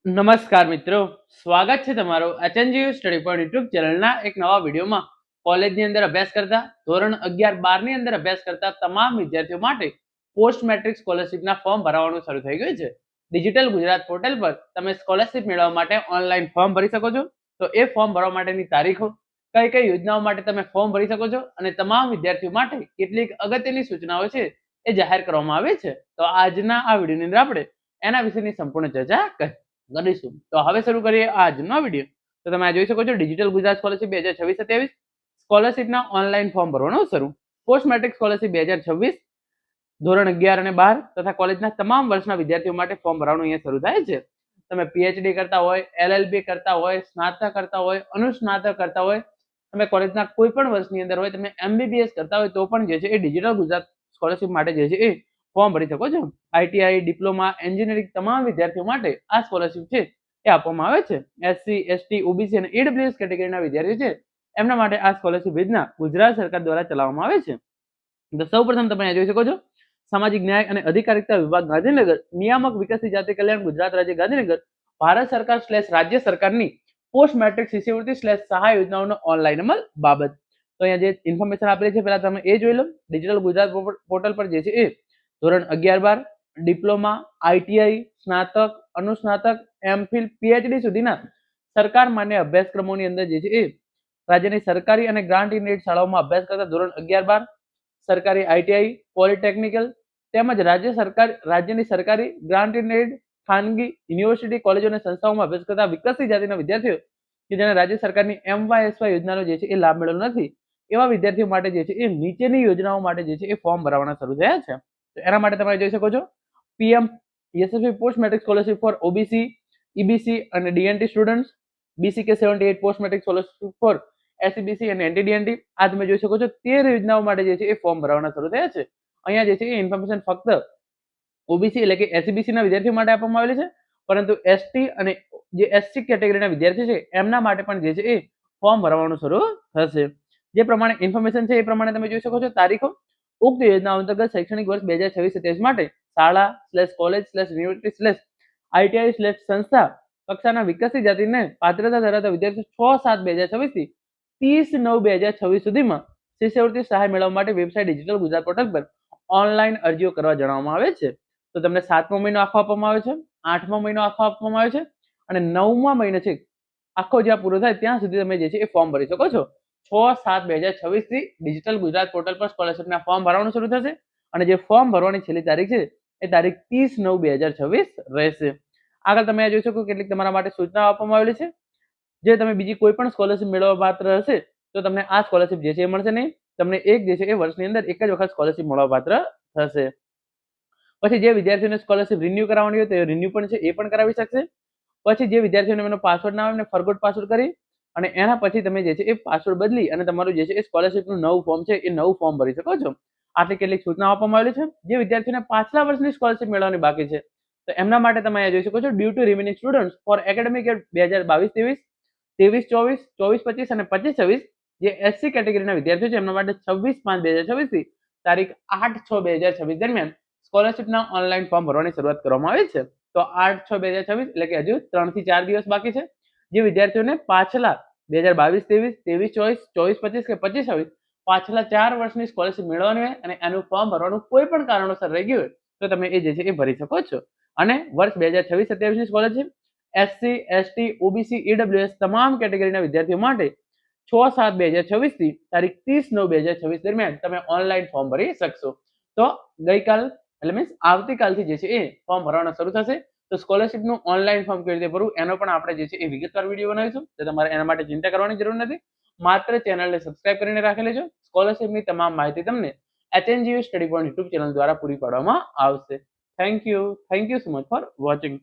નમસ્કાર મિત્રો, સ્વાગત છે તમારો એચએનજીયુ સ્ટડી પોઈન્ટ યુટ્યુબ ચેનલના એક નવા વિડીયોમાં. કોલેજની અંદર અભ્યાસ કરતા ધોરણ 11-12 ની અંદર અભ્યાસ કરતા તમામ વિદ્યાર્થીઓ માટે પોસ્ટ મેટ્રિક સ્કોલરશિપના ફોર્મ ભરવાનું શરૂ થઈ ગયું છે. ડિજિટલ ગુજરાત પોર્ટલ પર તમે સ્કોલરશિપ મેળવવા માટે ઓનલાઈન ફોર્મ ભરી શકો છો. તો એ ફોર્મ ભરવા માટેની તારીખો, કઈ કઈ યોજનાઓ માટે તમે ફોર્મ ભરી શકો છો અને તમામ વિદ્યાર્થીઓ માટે કેટલીક અગત્યની સૂચનાઓ છે એ જાહેર કરવામાં આવી છે. તો આજના આ વિડીયોની અંદર આપણે એના વિશેની સંપૂર્ણ ચર્ચા કરીશું. તો હવે શરૂ કરીએ આજનો વિડીયો. તો તમે આ જોઈ શકો છો, ડિજિટલ ગુજરાત સ્કોલરશિપ 2026-27 સ્કોલરશિપના ઓનલાઈન ફોર્મ ભરવાનું શરૂ. પોસ્ટ મેટ્રિક સ્કોલરશિપ 2026 ધોરણ 11 અને 12 તથા કોલેજના તમામ વર્ષના વિદ્યાર્થીઓ માટે ફોર્મ ભરવાનું અહીંયા શરૂ થાય છે. તમે પીએચડી કરતા હોય, એલએલબી કરતા હોય, સ્નાતક કરતા હોય, અનુસ્નાતક કરતા હોય, તમે કોલેજના કોઈ પણ વર્ષની અંદર હોય, તમે એમબીબીએસ કરતા હોય તો પણ જે છે એ ડિજિટલ ગુજરાત સ્કોલરશિપ માટે જે છે એ ફોર્મ ભરી શકો છો. આઈટીઆઈ, ડિપ્લોમા, એન્જિનિયરિંગ તમામ વિદ્યાર્થીઓ માટે આ સ્કોલરશિપ છે એ આપવામાં આવે છે. એસસી, એસટી, ઓબીસી અને ઈડબ્લ્યુએસ કેટેગરીના વિદ્યાર્થીઓ છે એમના માટે આ સ્કોલરશિપ યોજના ગુજરાત સરકાર દ્વારા ચલાવવામાં આવે છે. તો સૌપ્રથમ તમે જોઈ શકો છો, સામાજિક ન્યાય અને અધિકારિતા વિભાગ ગાંધીનગર, નિયામક વિકસિત જાતિ કલ્યાણ ગુજરાત રાજ્ય ગાંધીનગર, ભારત સરકાર / રાજ્ય સરકારની પોસ્ટ મેટ્રિક શિષ્યવૃત્તિ / સહાય યોજનાઓનો ઓનલાઈન અમલ બાબત. તો અહીંયા જે ઇન્ફોર્મેશન આપેલી છે પહેલા તમે એ જોઈ લો. ડિજિટલ ગુજરાત પોર્ટલ પર જે છે એ ધોરણ 11-12, ડિપ્લોમા, આઈટીઆઈ, સ્નાતક, અનુસ્નાતક, એમફિલ, પીએચડી સુધીના સરકાર માન્ય અભ્યાસક્રમોની અંદર જે છે એ રાજ્યની સરકારી અને ગ્રાન્ટ ઇન એડ શાળાઓમાં અભ્યાસ કરતા ધોરણ 11-12, સરકારી આઈટીઆઈ, પોલિટેકનિકલ તેમજ રાજ્યની સરકારી ગ્રાન્ટ ઇન એડ ખાનગી યુનિવર્સિટી, કોલેજો અને સંસ્થાઓમાં અભ્યાસ કરતા વિકસિત જાતિના વિદ્યાર્થીઓ કે જેને રાજ્ય સરકારની એમવાયએસવાય યોજનાનો જે છે એ લાભ મેળવેલો નથી, એવા વિદ્યાર્થીઓ માટે જે છે એ નીચેની યોજનાઓ માટે જે છે એ ફોર્મ ભરવાના શરૂ થયા છે. તો એના માટે તમે જોઈ શકો છો, PM Yashasvi post matric scholarship for OBC, EBC અને DNT students, BCK 78 post matric scholarship for SCBC અને એનટીડીએનટી. આ તમે જોઈ શકો છો 13 યોજનાઓ માટે જે છે એ ફોર્મ ભરવાના શરૂ થયા છે. અહીંયા જે છે એ ઇન્ફોર્મેશન ફક્ત ઓબીસી એટલે કે એસસીબીસી ના વિદ્યાર્થીઓ માટે આપવામાં આવેલી છે, પરંતુ એસટી અને જે એસસી કેટેગરીના વિદ્યાર્થીઓ છે એમના માટે પણ જે છે એ ફોર્મ ભરવાનું શરૂ થશે. જે પ્રમાણે ઇન્ફોર્મેશન છે એ પ્રમાણે તમે જોઈ શકો છો તારીખો. ઉક્ત યોજના અંતર્ગત શૈક્ષણિક વર્ષ 2026-27 માટે શાળા / કોલેજ / યુનિવર્સિટી / આઈટીઆઈ / સંસ્થા કક્ષાના વિકસિત જાતિને પાત્રતા ધરાવતા વિદ્યાર્થીઓ 6/7/2026 થી 30/9/2026 સુધીમાં શિષ્યવૃત્તિ સહાય મેળવવા માટે વેબસાઇટ ડિજિટલ ગુજરાત પોર્ટલ પર ઓનલાઈન અરજીઓ કરવા જણાવવામાં આવે છે. તો તમને 7મો મહિનો આખો આપવામાં આવે છે, 8મો મહિનો આખો આપવામાં આવે છે અને 9મા મહિનો છે આખો જ્યાં પૂરો થાય ત્યાં સુધી તમે જે છે એ ફોર્મ ભરી શકો છો. 6/7/2026 થી ડિજિટલ ગુજરાત પોર્ટલ પર સ્કોલરશિપના ફોર્મ ભરવાનું શરૂ થશે અને જે ફોર્મ ભરવાની છેલ્લી તારીખ છે એ તારીખ 30/9/2026 રહેશે. આગળ તમે જોઈ શકો કેટલીક તમારા માટે સૂચનાઓ આપવામાં આવેલી છે. જે તમે બીજી કોઈ પણ સ્કોલરશિપ મેળવવા પાત્ર હશે તો તમને આ સ્કોલરશિપ જે છે એ મળશે નહીં. તમને એક જે છે એ વર્ષની અંદર એક જ વખત સ્કોલરશિપ મળવા પાત્ર થશે. પછી જે વિદ્યાર્થીઓને સ્કોલરશિપ રિન્યુ કરાવવાની હોય તો રિન્યુ પણ છે એ પણ કરાવી શકશે. પછી જે વિદ્યાર્થીઓને એનો પાસવર્ડ ના આવે એમને ફોરગોટ પાસવર્ડ કરી અને એના પછી તમે જે છે એ પાસવર્ડ બદલી અને તમારું જે છે એ સ્કોલરશિપનું નવું ફોર્મ છે એ નવું ફોર્મ ભરી શકો છો. આટલી કેટલીક સૂચનાઓ આપવામાં આવેલી છે. જે વિદ્યાર્થીઓને પાછલા વર્ષની સ્કોલરશિપ મેળવવાની બાકી છે તો એમના માટે તમે અહીંયા જોઈ શકો છો, due to remaining students for academic year 2022-23, 23-24, 24-25 અને 25-26 જે એસસી કેટેગરીના વિદ્યાર્થીઓ છે એમના માટે 26/5/2026 થી તારીખ 8/6/2026 દરમિયાન સ્કોલરશિપના ઓનલાઈન ફોર્મ ભરવાની શરૂઆત કરવામાં આવી છે. તો 8/6/2026 એટલે કે હજુ 3 થી 4 દિવસ બાકી છે. જે વિદ્યાર્થીઓને પાછલા 2022-23, 23-24, 24-25 કે 25-26 પાછલા 4 વર્ષની સ્કોલરશિપ મેળવવાની હોય અને એનું ફોર્મ ભરવાનું કોઈ પણ કારણોસર રહી ગયું હોય તો તમે એ જે છે એ ભરી શકો છો. અને વર્ષ 2026-27 ની scholarship SC, ST, OBC, EWS તમામ કેટેગરીના વિદ્યાર્થીઓ માટે 6/7/2026 થી તારીખ 30/9/2026 દરમિયાન તમે ઓનલાઈન ફોર્મ ભરી શકશો. તો ગઈકાલ એટલે મીન્સ આવતીકાલથી જે છે એ ફોર્મ ભરવાના શરૂ થશે. તો સ્કોલરશિપનું ઓનલાઈન ફોર્મ કેવી રીતે ભરવું એનો પણ આપણે જે છે એ વિગતવાર વિડીયો બનાવીશું. તો તમારે એના માટે ચિંતા કરવાની જરૂર નથી. માત્ર ચેનલને સબસ્ક્રાઇબ કરીને રાખેલી છે. સ્કોલરશિપની તમામ માહિતી તમને HNGU study point YouTube channel દ્વારા પૂરી પાડવામાં આવશે. Thank you so much for watching.